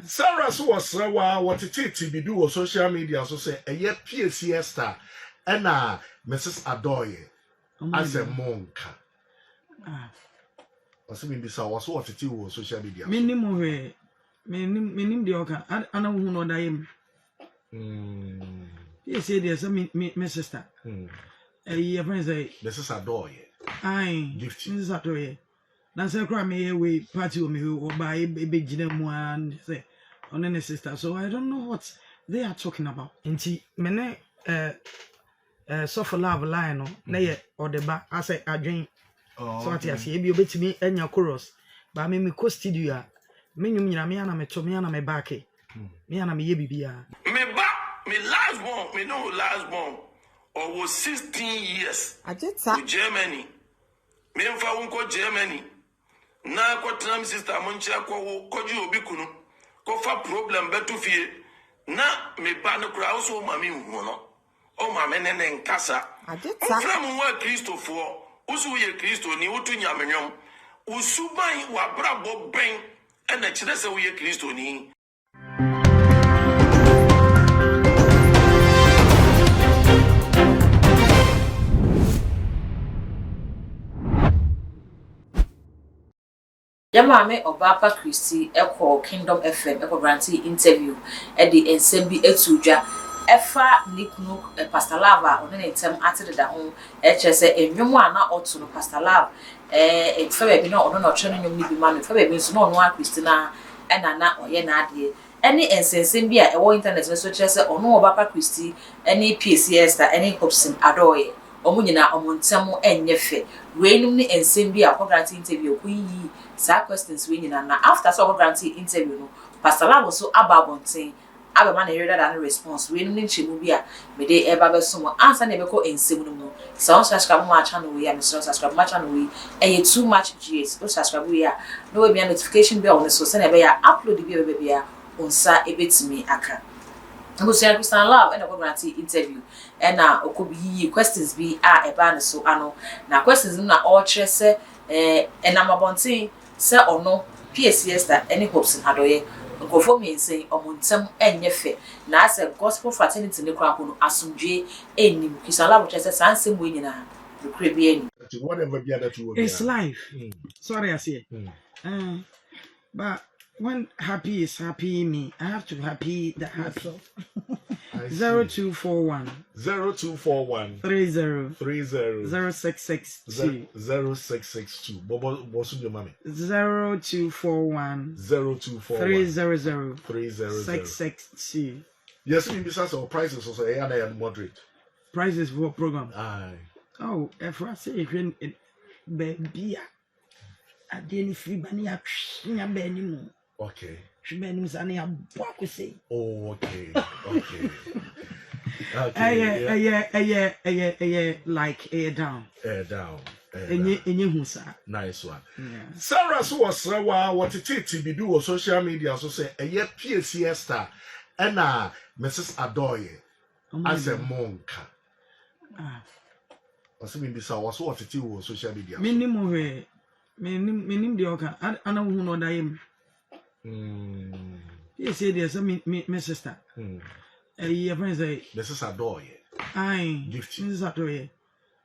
Sarah so was what it be do on social media so say a year PCS star and Mrs. Adoye as a monk. Was mean this was what it was social media. Minimum the oka. I know who know that him. Yes, there's a sister. A year friends say Mrs. Adoye. Aye, Mrs. Adoye. That's a crime we party with me or buy a big gym one say on any sister. So I don't know what they are talking about. Inti mene so for love line no or the back I say I drink. So I say you bet me and your chorus. But me co studio. Me you me ana me to me ana me back. Me ana me ye bibia. Me back me last born, me no last born or was 16 years. I did that. Germany. Me mfa wonko Germany. Na ko tram sister monchia ko koju obi kunu. Ko fa problem betu fie. Na me ba no kra so mami hu no. O mame ne nkasa. I did that. From wa Christopher. Usu ye Christo ni utu nyamenyom. Usuban wa brabo ben. Ena kire se wo ye Christo ni. Yamame Obaapa Christy Echo Kingdom FM Echo Granty interview at the Ensemble Etudja Efa Niknu Pastor Lava on any term at the home HS a Yumwana or to Pastor Lava a Febby no or not training you maybe man Febby no one Christina and Anna or Yenadi any Ensembia a war internet such as or no Obaapa Christy any PCS that any hopes in Adoye Omunina Omuntamo and Yefe Rainum Ensembia Granty interview Queen Sa questions we na after so granted interview no Pastor Lavo so ababonten abema na read that response we no nchemu bia me dey eba be so answer na be ko ensem no no so subscribe my channel we am so subscribe my channel we e too much gs so subscribe we no we be notification bell on so say na be ya upload the bia onsa ebetimi aka I'm saying Christian love and I granted interview and na okobi questions be eba na so ano na questions na all trese and I'm abonten say or no PCS that any hopes in Adoye go for me saying omuntem enye fe na as a gospel fraternity ne kra no asumdwe enim kisala which say sansem we nyina no kra bi eni whatever be that you it's life. Sorry I say. But when happy is happy me, I have to happy the happy. 0241 0241 30 30 0662 0662 Bobo what's your mommy 0241 0241 300 662. Yes, we besides our prices also and moderate Prices for program. Aye. Oh, if I say it baby I didn't free money up anymore. Okay. She made him say oh, okay. Okay. Like air down. Down. Nice one. Yeah. Sarah so was what it be do on social media so say a year PCS star and Mrs. Adoye as a monk. Was mean this was what it was social media. Minimum the oka. I know who know that him. Yes, there's a sister. A year friends say Mrs. Adoye. Aye, Mrs. Adoye.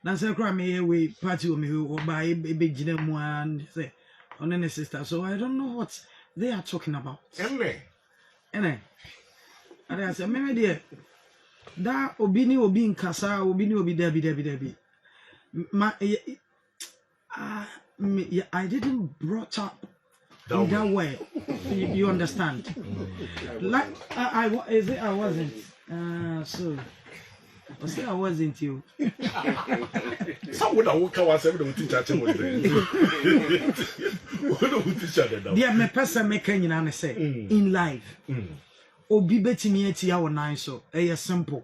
That's a crime we party with me or buy a big gym one say on any sister. So I don't know what they are talking about. And I said, maybe dear, that obini will be in Casa, obini will be Debbie. I didn't brought up in that way. You understand? Like I wasn't. So I say I wasn't you. Someone I woke up was able to teach at Yeah, my person making an say in life. Obi betimi eti ya wonan so e simple.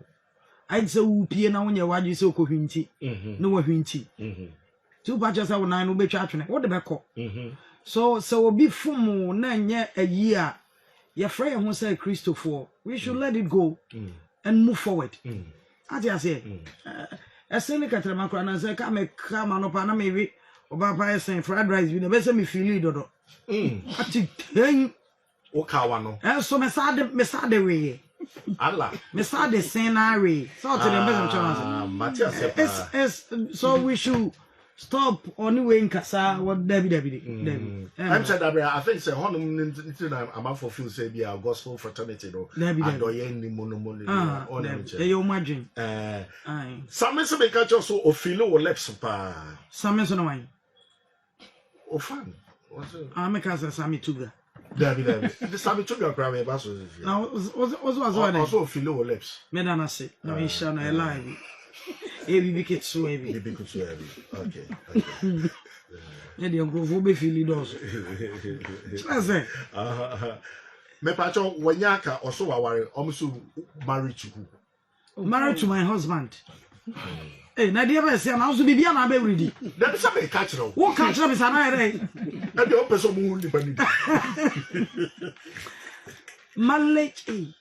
I'd say upie na wonye wadu se okohwinti. No wahwinti. Two batches are wonan no betwa atwene. What the beko? So obi fumu na nye a year. Your friend who say Christopher, we should let it go and move forward. As I say, a senator Macron and say, come on up and maybe Obaapa saying fried rice, you never say me feel it. Okawano. And so Messade way. Allah. Messade Senare. So to the best so we should stop only in Kasa what Debbie. I'm said that I think say honum I'm fulfill say be our gospel fraternity though. Adoye ni monomoni or you imagine. Some say make just so ofilo or lips pa. Some so no wine. O fan. I make us Sammy Tuga. Debbie. The Sammy Tuga grab me basso. Now was also ofilo or lips. Medana say no in shana alive. Ebi big so heavy. Okay. Yeah, the uncle will be feeling those. Me pacho wanyaka also aware almost married to who? Married to my husband. Hey, na dear say na so bibia na be ready. That is a catch now. What catch na be sana re? And the person who only bani. Malech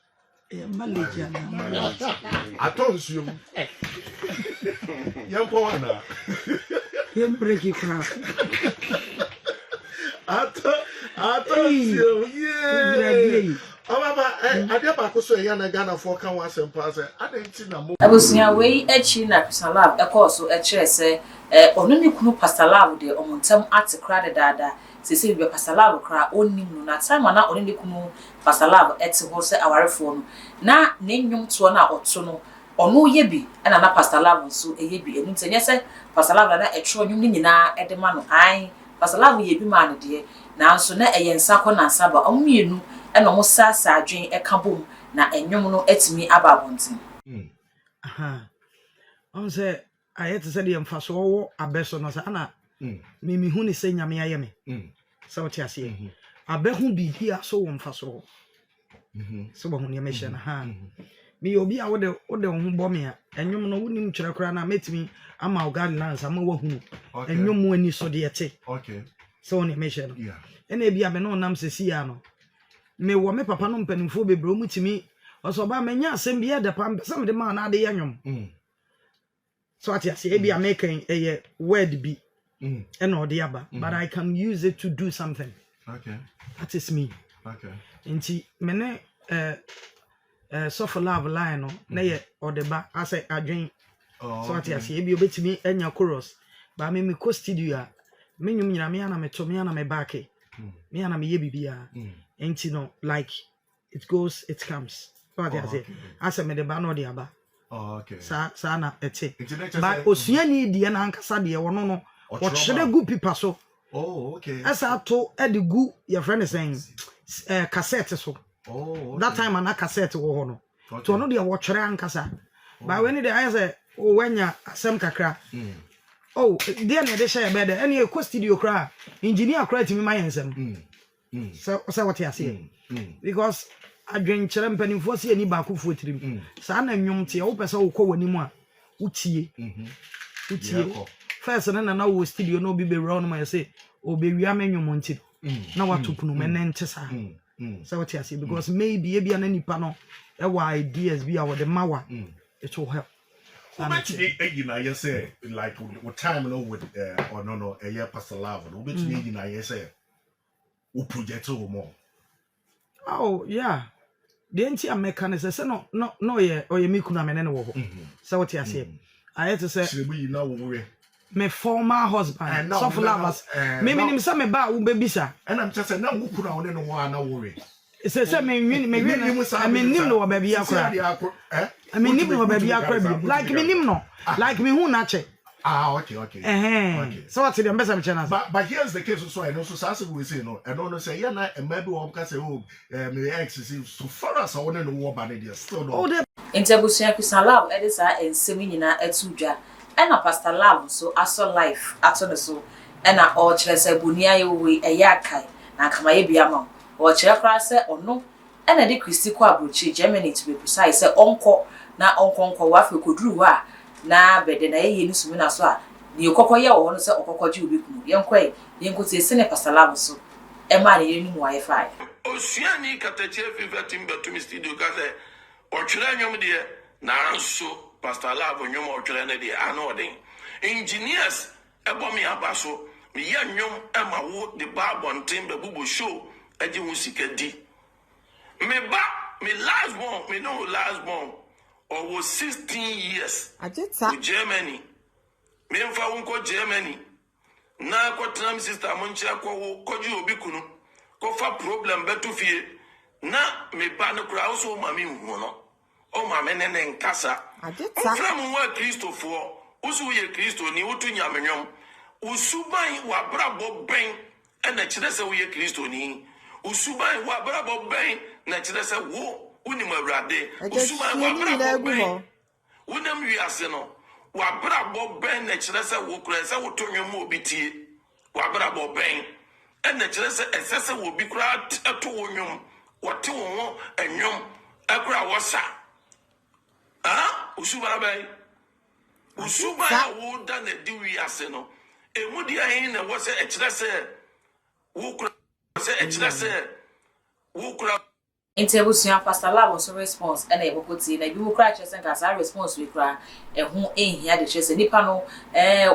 I told you. Young Poana. Him break it crap. I told you. Yeah. I never could say Yana Ghana for Kawas and Pass. I didn't see no more. I was near way etching na Christian lab, a course or a chair say, only kunu pastor lab de omuntem at crowded dada. Say be pastor lab cry only no na time na only kunu pastor lab et ho say aware phone na nenyum to na oto no ono ye bi na pastor lab nso eye bi enu ntenya say pastor lab na etro nyum ni nyina edema no ai pastor lab ye bi ma no de na nso na eye nsa ko na nsa ba omienu na mo sasa adwen eka bom na enyum no etimi aba bontin on say ayet say de mfaso wo abeso no say ana me hu ni say nyame aye me so what you say abehu bibia so wo mfaso so bo hu ni me hye na ha me obi a wo de ho bo me a enyum no wonim twere kra na metimi ama o god lands ama wo hu enyum ani so de yete okay so ni me hye no ena bia me no nam sesi ya no me wo me papa no mpanimfo bebro mutimi oso ba menya asem bia de pam some de ma na de yanyum so what you say bia making a word be and or the aba but I can use it to do something. Okay, that is me. Okay, nti mene so for love line no na ye odeba ase adwen so what you say bia obetimi enya chorus ba me ko studio a me nyum nyina me ana me to me ana me back me ana me ye bibia nti no like it goes it comes so what you say ase me de ba no de aba okay sa na ete ba osua ni die na ankasa de wono no o chere gu pipa so okay asa to e de gu your friend is saying cassette so okay. That time ana cassette wo ho no to no de wo chere ankasa ba when de I say o wanya asem kakra there na de share be de any e studio kra engineer kra timi ma yensem so what you say because adwen chere mpanimfo se ani ba kofo tirim sa na nwom te wo pese wo kɔ wani mu a utie first na wo studio no bi be round my say o be wi amenwom nti na watopunu mene nte sa so what you say because maybe e bia na nipa no e wa ideas bi a wo de mawa it will help you say like with time no with or no a year pastor love no bet you say wo project o more oh yeah the anti mechanism say no ye or ye mikuna menene wo ho so what you say I had to say my former husband so for lovers me nim say me ba wo bebisa and I'm just say na wo kuna wo no wa na worry say me nim no ba bia akra me nim no ba bia akra bi like me nim no like me hu na che okay. So what's the best channel? But here's the case also. I know so as we say no. I don't know say yeah na maybe one can say oh me ex is so far as I want to know about it still no. Oh the Interbusia Christian lab edisa ensemi nyina etudwa. E na pastor lab so aso life ato ne so. E na o kire se bunia ye we eya kai na kama ye bia ma. O kire kra se ono e na de Christy ko abrochi Germany to be precise se onko na onko wa fe koduru wa na bede na ye ni sumi na so a ni okokoye wo no se okokoje obi kunu yenkoi yenkote se ne pastor so e ma ne ye ni mu aye fa osuani katache fifa timbe to mi studio ka se otwere nyom de na anso pastor lab nyom otwere ne de ano den engineers ebo mi abaso mi ye nyom e ma wo de ba bonten be bubo show eji hu sikadi Me last born, me no last born, or was 16 years. To Germany. Me mfa unko Germany. Na kwa tram sister moncha kwa koju obikuno. Ko fa problem betu fie. Na me ba no kra so mami hu no. O mame ne nkasa. Ofra mu wa Christopher. Usu ye Christo ni utu nyamenyom. Usuban wa brabo ben. Ena kire se wo ye Christo ni. Usuban wa brabo ben na kire se wo unim awrade. Usuban wa brabo ben. Unam wiase no. Wa brabo ben na kire se wo kura se wo to nwom obitie. Wa brabo ben. Ena kire se esese wo bi kura to wo nwom. Wote wo enwom akura wosa. Usuban ben. Usuban wo da na di wiase no. Emudi ahin na wo se ekire se Interbusia Pastor Love was response and a bokoti na bi wukra chese nka sa response we kra ehu ehia de chese nipa no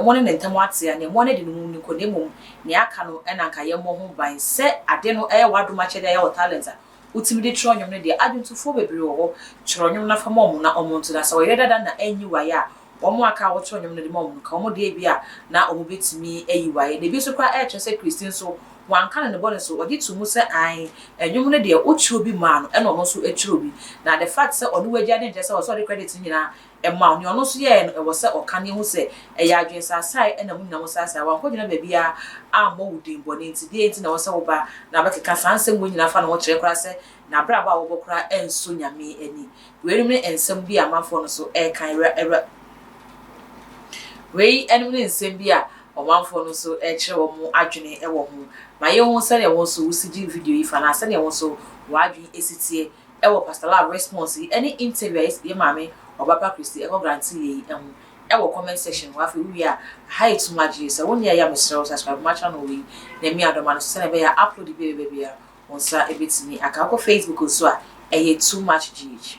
woni ne ntam ate ya ne woni de no ni kodemum ne aka no na nka ye mo ho ban se ade no wadoma chede ya talent utimi de tronyom ne de adwentufo bebre wo tronyom na fama omo na omo ntu da sa we dada na anyi waya omo aka wo tronyom ne de mo ka omo de bia na omo betimi ayi waye de bi so kra chese Christian so wan kan ne bone so odi tumu se an enwum ne de ochi obi ma no e no no so echi obi na the fact se onu wagia de se so the credit nyina e ma no no so ye e wo se okane hu se e ya adwen sa sai e na mu na mo sa sai wan ko nyina ba bia a mo wudin bone nti de nti na wo se wo ba na ba keka sansem wo nyina fa na wo kire kra se na bra ba wo bokra enso nyame ani we rim ne ensem bi amafo no so e kan era we enim ne ensem bi a omanfo no so e kire wo mu adwene e wo ho ma ye ho se ne wo so usigi video ifa na se ne wo so wadwi esitie e wo Pastor Love response any interview ye mame Obaapa Christy e ko grantee ye e wo comment section wa fa wi a hi to magie se won ya mesro subscribe ma channel we na mi adoma no se ne be ya upload bi a won sa ebetimi aka ko Facebook so a e too much gh